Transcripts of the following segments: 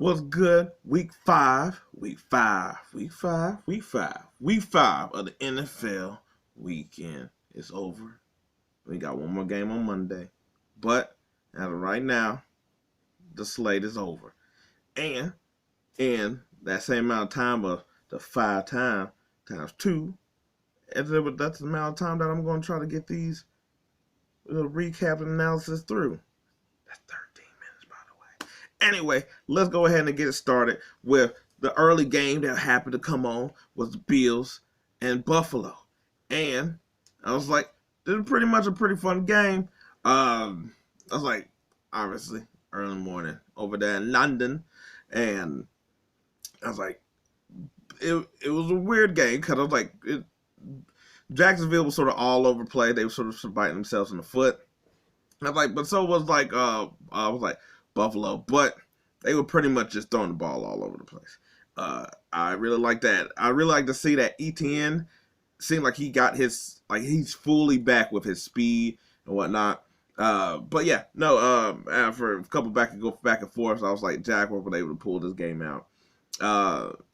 What's good? Week five of the NFL weekend is over. We got one more game on Monday, but as of right now, the slate is over. And in that same amount of time of the times two, that's the amount of time that I'm going to try to get these recap and analysis through. That's 13 minutes, by the way. Anyway, let's go ahead and get it started with the early game that happened to come on was the Bills and Buffalo. And I was like, this is pretty much a pretty fun game. I was like, obviously, early morning over there in London. And I was like, it was a weird game because I was like, Jacksonville was sort of all over play. They were sort of biting themselves in the foot. And I was like, but so was like, I was like Buffalo, but they were pretty much just throwing the ball all over the place. I really like that. I really like to see that ETN seemed like he got his, like he's fully back with his speed and whatnot. But yeah, no. After a couple back and forth, I was like, Jaguars were able to pull this game out.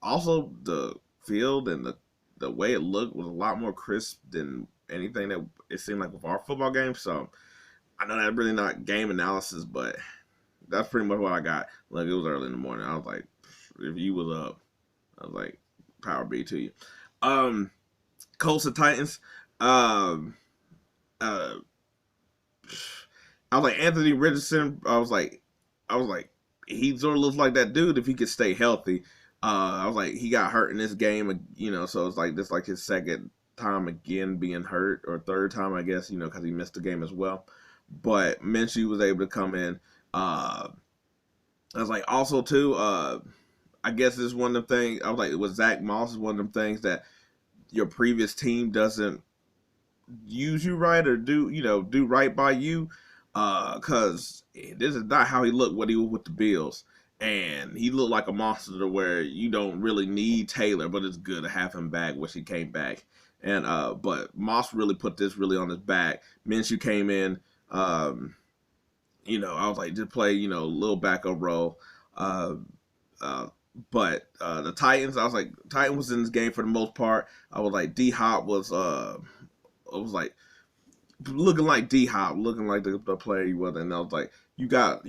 Also, the field and the way it looked was a lot more crisp than anything that it seemed like with our football game. So I know that's really not game analysis, but that's pretty much what I got. Like, it was early in the morning. I was like, if you was up, I was like, power be to you. Colts and Titans. Uh, I was like Anthony Richardson. I was like, he sort of looks like that dude if he could stay healthy. I was like, he got hurt in this game, so it's like this like his second time again being hurt, or third time, I guess, because he missed the game as well. But Minshew was able to come in. I was like, also too, I guess this is one of the things. I was like, with Zach Moss is one of them things that your previous team doesn't use you right or do right by you, because this is not how he looked when he was with the Bills. And he looked like a monster to where you don't really need Taylor, but it's good to have him back, which he came back. And but Moss really put this really on his back. Minshew came in. I was like, just play, little backup role. Uh, uh, but the Titans, I was like, Titan was in this game for the most part. I was like, D Hop was, I was like, looking like D Hop, looking like the player he was, and I was like, you got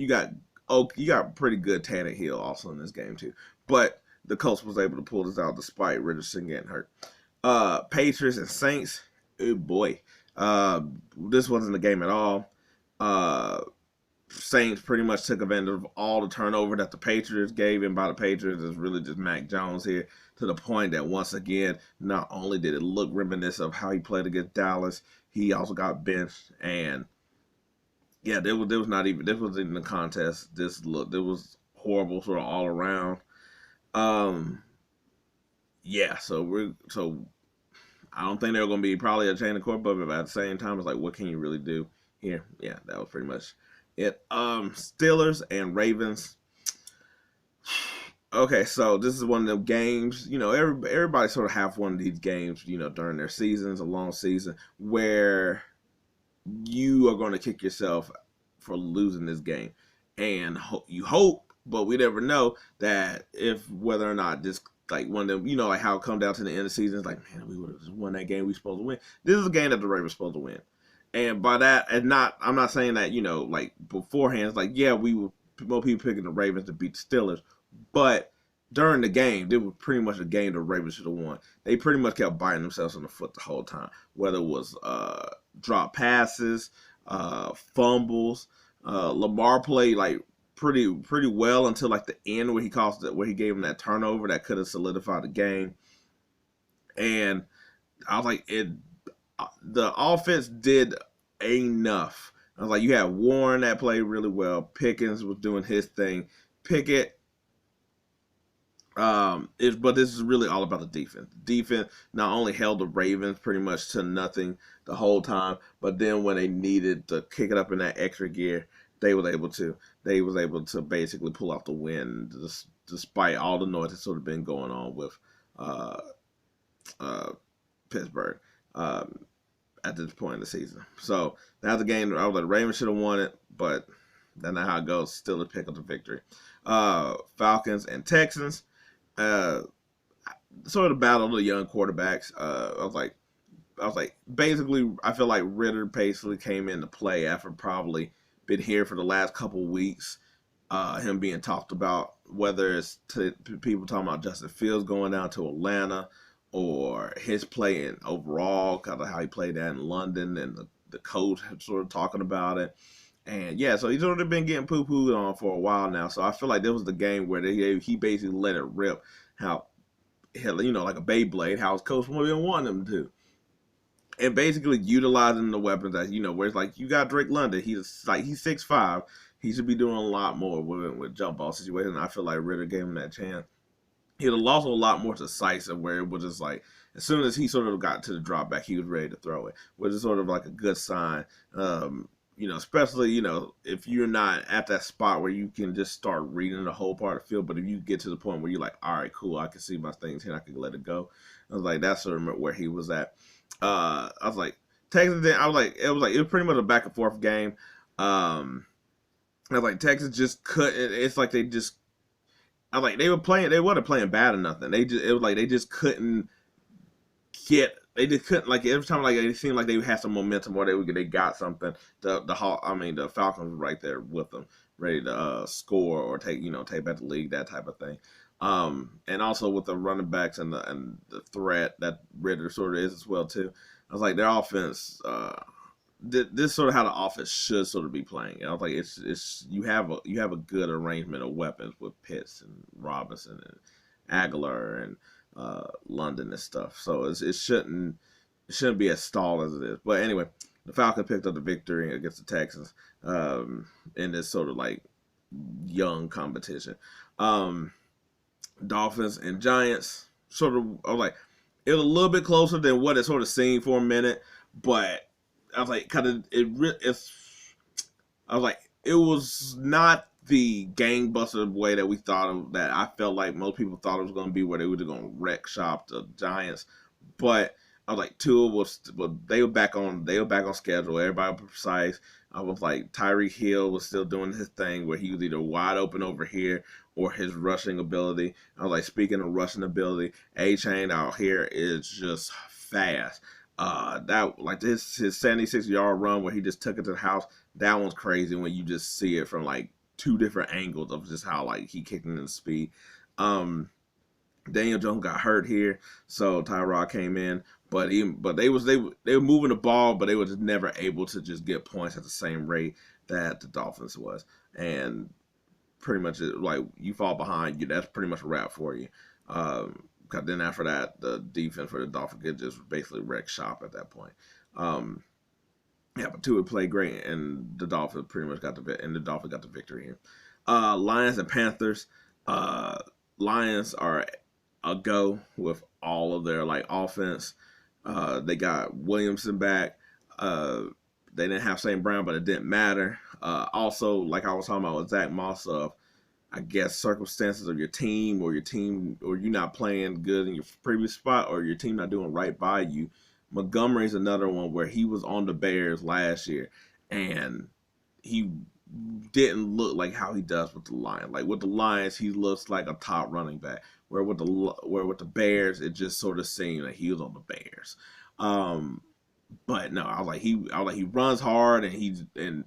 pretty good Tannehill also in this game too. But the Colts was able to pull this out despite Richardson getting hurt. Patriots and Saints, oh boy, this wasn't a game at all. Saints pretty much took advantage of all the turnover that the Patriots gave, and by the Patriots is really just Mac Jones here, to the point that once again, not only did it look reminiscent of how he played against Dallas, he also got benched. And yeah, there was not even, this was in the contest. It was horrible sort of all around. Um, yeah, so I don't think they're going to be probably a chain of court, but at the same time, it's like, what can you really do here? Yeah, that was pretty much it. Steelers and Ravens. Okay, so this is one of the games. Everybody sort of have one of these games. During their seasons, a long season, where you are going to kick yourself for losing this game, and you hope, but we never know that if whether or not this, like, one of them, like how it come down to the end of the season, it's like, man, we would have won that game we supposed to win. This is a game that the Ravens supposed to win. And by that, I'm not saying that, like beforehand, it's like, yeah, we were more people picking the Ravens to beat the Steelers, but during the game, it was pretty much a game the Ravens should have won. They pretty much kept biting themselves in the foot the whole time, whether it was drop passes, fumbles. Lamar played like pretty well until like the end where he gave him that turnover that could have solidified the game. And I was like, the offense did enough. I was like, you had Warren that played really well. Pickens was doing his thing. Pickett, but this is really all about the defense. Defense not only held the Ravens pretty much to nothing the whole time, but then when they needed to kick it up in that extra gear, they was able to. They was able to basically pull off the win, despite all the noise that's sort of been going on with uh, uh, Pittsburgh. At this point in the season. So that's the game I was like, Ravens should have won it, but That's not how it goes. Still a pick up the victory. Falcons and Texans. Uh, sort of battle of the young quarterbacks. I was like, basically, I feel like Ritter basically came into play after probably been here for the last couple weeks. Him being talked about, whether it's people talking about Justin Fields going down to Atlanta or his playing overall, kind of how he played that in London, and the coach sort of talking about it. And yeah, so he's already been getting poo-pooed on for a while now. So I feel like this was the game where he basically let it rip. How, like a Beyblade, how his coach didn't want him to, and basically utilizing the weapons that where it's like you got Drake London. He's 6'5". He should be doing a lot more with jump ball situations. I feel like Ritter gave him that chance. He was also a lot more decisive, where it was just like as soon as he sort of got to the drop back, he was ready to throw it, which is sort of like a good sign. Especially if you're not at that spot where you can just start reading the whole part of the field, but if you get to the point where you're like, all right, cool, I can see my things here, I can let it go. I was like, that's sort of where he was at. I was like, Texas. It was pretty much a back and forth game. I was like, Texas just couldn't. It's like they just. I was like, they were playing. They wasn't playing bad or nothing. It was like they just couldn't get. They just couldn't, like, every time, like, it seemed like they had some momentum or they got something. The Falcons were right there with them, ready to score or take back the league, that type of thing. And also with the running backs and the threat that Ritter sort of is as well too. I was like, their offense. This sort of how the offense should sort of be playing. I was like, it's you have a good arrangement of weapons with Pitts and Robinson and Aguilar and London and stuff. So it shouldn't be as stalled as it is. But anyway, the Falcons picked up the victory against the Texans in this sort of like young competition. Dolphins and Giants sort of. I was like, it was a little bit closer than what it sort of seemed for a minute, but I was like, kind of it's. I was like, it was not the gangbuster way that we thought of. That I felt like most people thought it was going to be, where they were going to wreck shop the Giants. But I was like, they were back on schedule. Everybody was precise. I was like, Tyreek Hill was still doing his thing, where he was either wide open over here or his rushing ability. I was like, speaking of rushing ability, A-Chain out here is just fast. His 76-yard run where he just took it to the house, that one's crazy when you just see it from like two different angles of just how like he kicked into speed. Daniel Jones got hurt here, so Tyrod came in, but they were moving the ball, but they were just never able to just get points at the same rate that the Dolphins was. And pretty much like you fall behind, that's pretty much a wrap for you. Because then after that, the defense for the Dolphins could just basically wreck shop at that point. But Tua played great, and the Dolphins got the victory here. Lions and Panthers. Lions are a go with all of their like offense. They got Williamson back. They didn't have St. Brown, but it didn't matter. Also, like I was talking about with Zach Moss, I guess circumstances of your team or you're not playing good in your previous spot, or your team not doing right by you. Montgomery's another one where he was on the Bears last year, and he didn't look like how he does with the Lions. Like with the Lions, he looks like a top running back. Where with the Bears, it just sort of seemed like he was on the Bears. But no, I was like he runs hard, and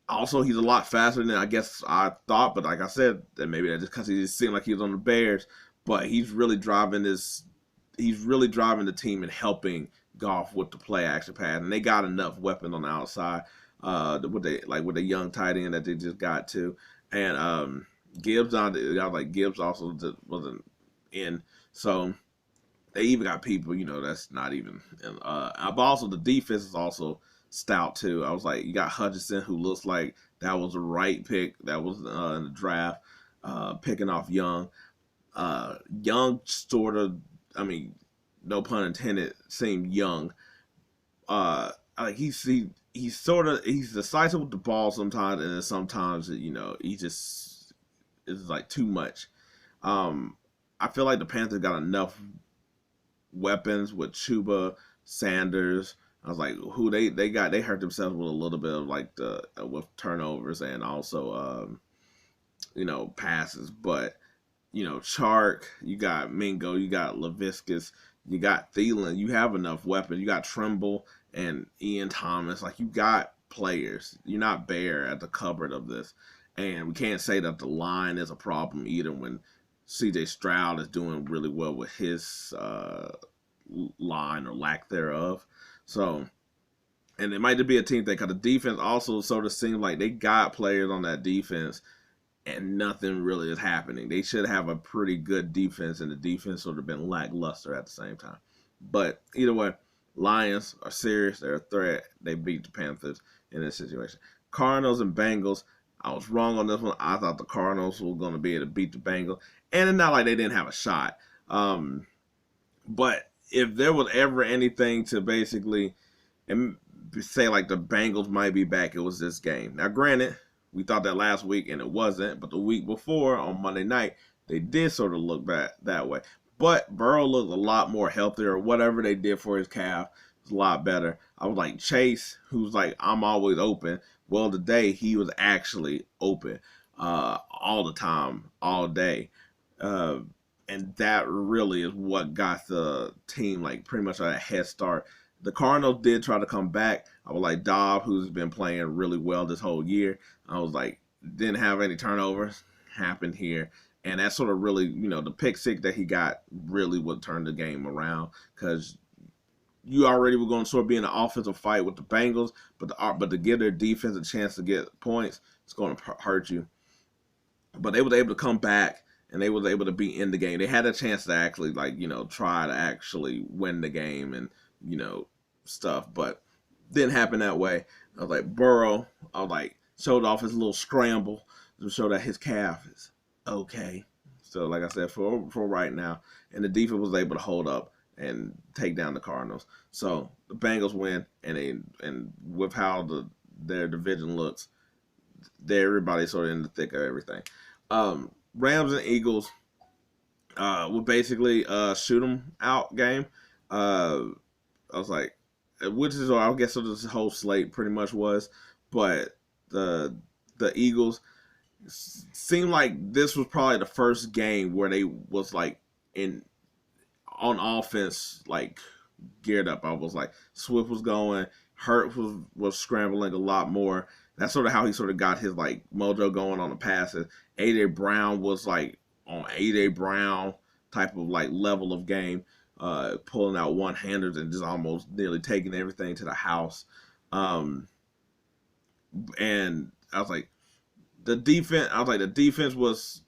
also he's a lot faster than I guess I thought. But like I said, that maybe that's just because he just seemed like he was on the Bears. But he's really driving the team and helping Goff with the play action pass, and they got enough weapons on the outside. With the young tight end that they just got to, and Gibbs Gibbs also wasn't in, so they even got people that's not even. But also the defense is also stout too. I was like, you got Hutchinson, who looks like that was the right pick. That was in the draft, picking off Young. Young sort of, I mean, no pun intended, seemed young. He's decisive with the ball sometimes, and then sometimes he just is like too much. I feel like the Panthers got enough weapons with Chuba, Sanders, I was like, who they hurt themselves with a little bit of like the with turnovers and also passes, but Chark, you got Mingo, you got Laviscus, you got Thielen, you have enough weapons. You got Trimble and Ian Thomas. Like, you got players. You're not bare at the cupboard of this. And we can't say that the line is a problem either when CJ Stroud is doing really well with his line or lack thereof. So, and it might be a team thing because the defense also sort of seems like they got players on that defense and nothing really is happening. They should have a pretty good defense, and the defense sort of been lackluster at the same time. But either way, Lions are serious. They're a threat. They beat the Panthers in this situation. Cardinals and Bengals. I was wrong on this one. I thought the Cardinals were going to be able to beat the Bengals, and it's not like they didn't have a shot. But if there was ever anything to basically say like the Bengals might be back, it was this game. Now, granted, we thought that last week, and it wasn't. But the week before, on Monday night, they did sort of look back that way. But Burrow looked a lot more healthier. Whatever they did for his calf was a lot better. I was like, Chase, who's like, I'm always open. Well, today, he was actually open all the time, all day. And that really is what got the team, like, pretty much a head start. The Cardinals did try to come back. I was like, Dobb, who's been playing really well this whole year, I was like, didn't have any turnovers, happened here. And that sort of really, the pick six that he got really would turn the game around because you already were going to sort of be in an offensive fight with the Bengals, but to give their defense a chance to get points, it's going to hurt you. But they were able to come back, and they was able to be in the game. They had a chance to actually, try to actually win the game and, stuff, but didn't happen that way. I was like, Burrow, showed off his little scramble to show that his calf is okay. So, like I said, for right now, and the defense was able to hold up and take down the Cardinals. So the Bengals win, and with how their division looks, everybody's sort of in the thick of everything. Rams and Eagles will basically shoot them out game. I was like, which is, I guess, what this whole slate pretty much was. But the Eagles seemed like this was probably the first game where they was like on offense, like geared up. I was like, Swift was going, Hurt was scrambling a lot more. That's sort of how he sort of got his like mojo going on the passes. A.J. Brown was like on A.J. Brown type of like level of game, pulling out one-handers and just almost nearly taking everything to the house. And I was like, the defense was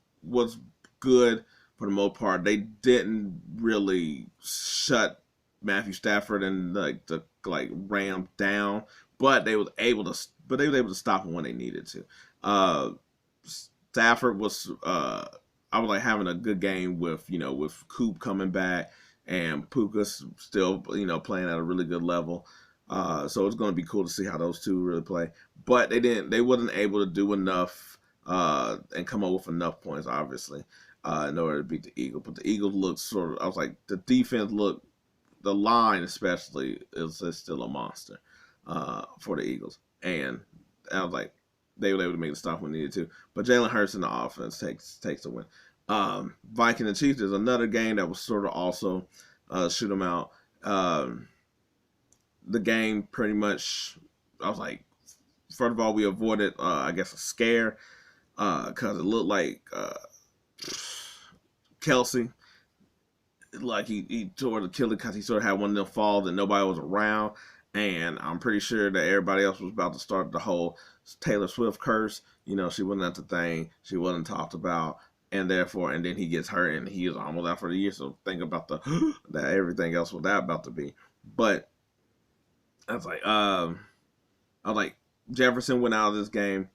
good for the most part. They didn't really shut Matthew Stafford and the Rams down, but they was able to stop him when they needed to. Stafford was I was like having a good game with Coop coming back and Puka's still playing at a really good level. So it's going to be cool to see how those two really play. But they wasn't able to do enough and come up with enough points, obviously, in order to beat the Eagles. But the Eagles looked sort of, I was like, the defense looked, the line especially is still a monster for the Eagles. And I was like, they were able to make the stop when needed to. But Jalen Hurts in the offense takes the win. Vikings and Chiefs is another game that was sort of also shoot them out. The game pretty much, I was like, first of all, we avoided, I guess, a scare because it looked like Kelsey, like he sort of killed it because he sort of had one of them falls and nobody was around. And I'm pretty sure that everybody else was about to start the whole Taylor Swift curse. She wasn't at the thing. She wasn't talked about. And therefore, and then he gets hurt and he is almost out for the year. So think about that everything else was that about to be. But I was like, Jefferson went out of this game.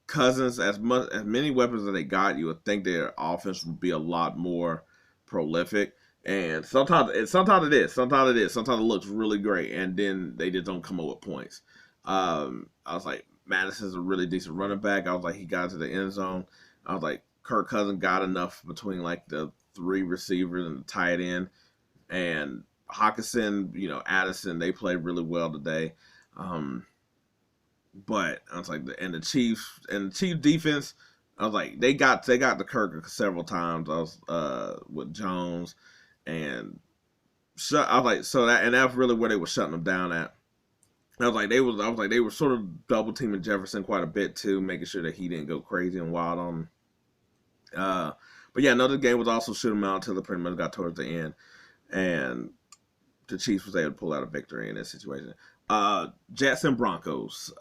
Cousins, as many weapons that they got, you would think their offense would be a lot more prolific. And sometimes it is. Sometimes it looks really great, and then they just don't come up with points. I was like, Madison's a really decent running back. I was like, he got to the end zone. I was like, Kirk Cousins got enough between like the three receivers and the tight end, and Hawkinson, Addison, they played really well today. But I was like, and the Chiefs defense, I was like, they got the Kirk several times. I was with Jones and I was like, that's really where they were shutting them down at. They were sort of double teaming Jefferson quite a bit too, making sure that he didn't go crazy and wild on them. But yeah, another game was also shoot 'em out until it pretty much got towards the end, and the Chiefs was able to pull out a victory in this situation. Jets and Broncos.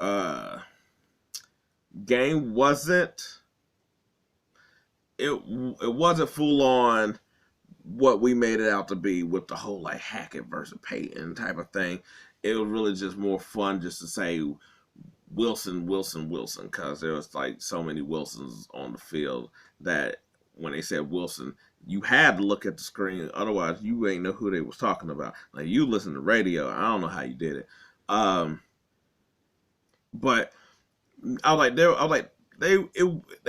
Game wasn't it wasn't full on what we made it out to be with the whole like Hackett versus Peyton type of thing. It was really just more fun just to say Wilson, Wilson, Wilson, because there was like so many Wilsons on the field that when they said Wilson, you had to look at the screen. Otherwise, you ain't know who they was talking about. Like you listen to radio. I don't know how you did it. But they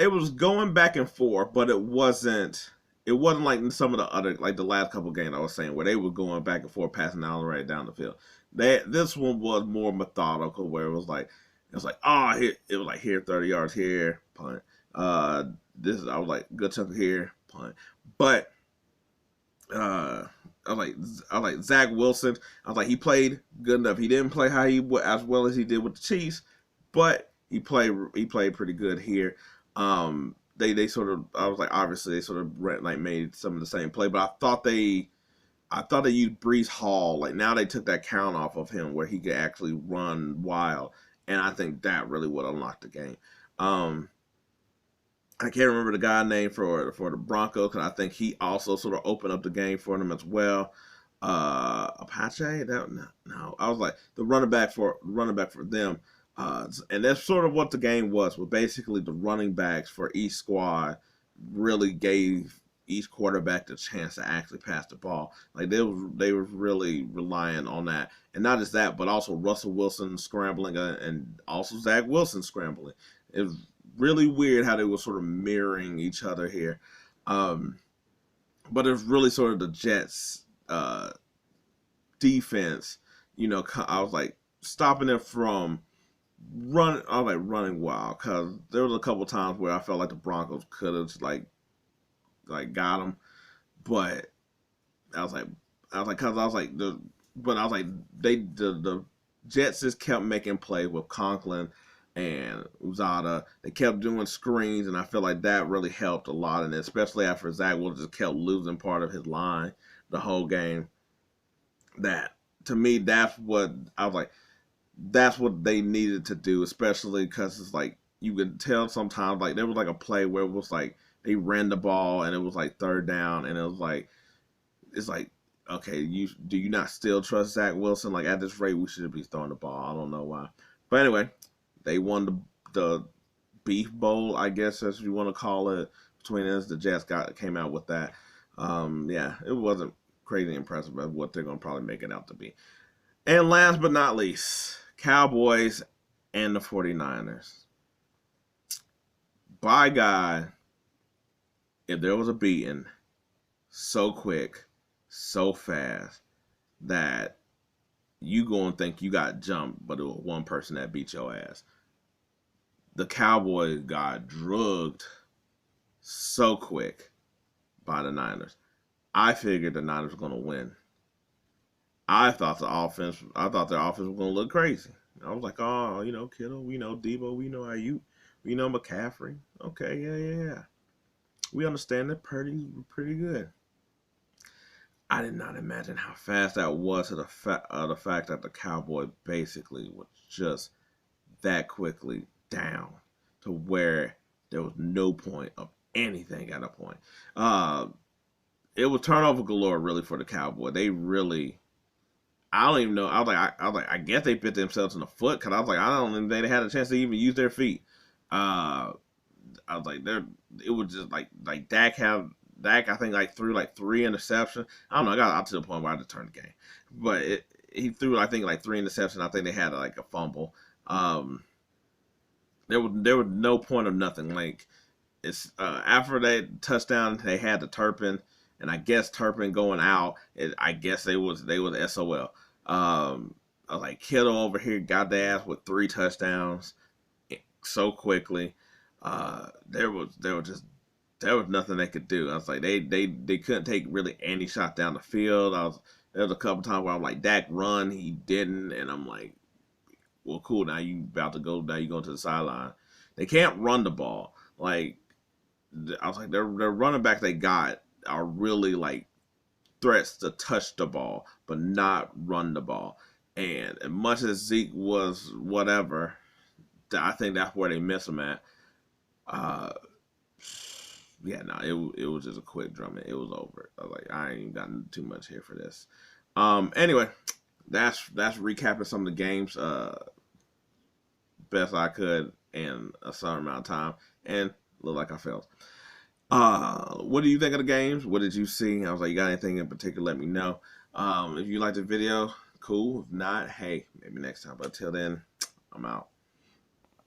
was going back and forth, but it wasn't like some of the other like the last couple games I was saying where they were going back and forth passing Allen right down the field. This one was more methodical where it was like here it was like here 30 yards here punt. I was like good chunk here punt, but I was like Zach Wilson. I was like he played good enough. He didn't play as well as he did with the Chiefs, but he played pretty good here. They sort of I was like obviously they sort of like made some of the same play, but I thought they used Breece Hall. Like now they took that count off of him where he could actually run wild, and I think that really would unlock the game. I can't remember the guy name for the Broncos because I think he also sort of opened up the game for them as well. Apache? No. I was like the running back for them. And that's sort of what the game was. But basically, the running backs for each squad really gave each quarterback the chance to actually pass the ball. Like they were really relying on that, and not just that, but also Russell Wilson scrambling and also Zach Wilson scrambling. It was really weird how they were sort of mirroring each other here. But it was really sort of the Jets defense. I was like stopping it from running wild because there was a couple times where I felt like the Broncos could have like got them, but I was like the Jets just kept making plays with Conklin and Uzada. They kept doing screens, and I feel like that really helped a lot, and especially after Zach Wilson just kept losing part of his line the whole game. That to me, that's what I was like. That's what they needed to do, especially because it's like you can tell sometimes like there was like a play where it was like they ran the ball and it was like third down and it was like it's like okay, do you not still trust Zach Wilson? Like at this rate, we should be throwing the ball. I don't know why, but anyway, they won the Beef Bowl, I guess as you want to call it, between us. The Jets came out with that. Yeah, it wasn't crazy impressive of what they're gonna probably make it out to be. And last but not least, Cowboys and the 49ers. By God, if there was a beating so quick, so fast, that you gonna think you got jumped, but it was one person that beat your ass. The Cowboys got drugged so quick by the Niners. I figured the Niners were gonna win. I thought their offense was gonna look crazy. I was like, oh, Kittle, we know Debo, we know Ayuk, we know McCaffrey. Okay, yeah. We understand it pretty good. I did not imagine how fast that was to the fact that the Cowboys basically was just that quickly down to where there was no point of anything at a point. It was turnover galore really for the Cowboys. They really I don't even know. I was like, I guess they bit themselves in the foot because I was like, I don't even think they had a chance to even use their feet. I was like, it was just like Dak, I think like threw like 3 interceptions. I don't know. I got out to the point where I had to turn the game, but he threw I think like 3 interceptions. I think they had like a fumble. There was no point of nothing. Like it's after that touchdown, they had the Turpin, and I guess Turpin going out, I guess they was SOL. I was like, Kittle over here got the ass with 3 touchdowns so quickly. There was nothing they could do. I was like, they couldn't take really any shot down the field. There was a couple times where I'm like, Dak run, he didn't, and I'm like, well, cool. Now you about to go. Now you going to the sideline. They can't run the ball. Like I was like, their running back they got are really like threats to touch the ball, but not run the ball. And as much as Zeke was whatever, I think that's where they miss him at. Uh, yeah, no, it was just a quick drumming. It was over. I was like, I ain't got too much here for this. Anyway, that's recapping some of the games best I could in a certain amount of time, and look like I failed. What do you think of the games? What did you see? I was like, you got anything in particular? Let me know. If you liked the video, cool. If not, hey, maybe next time. But until then, I'm out.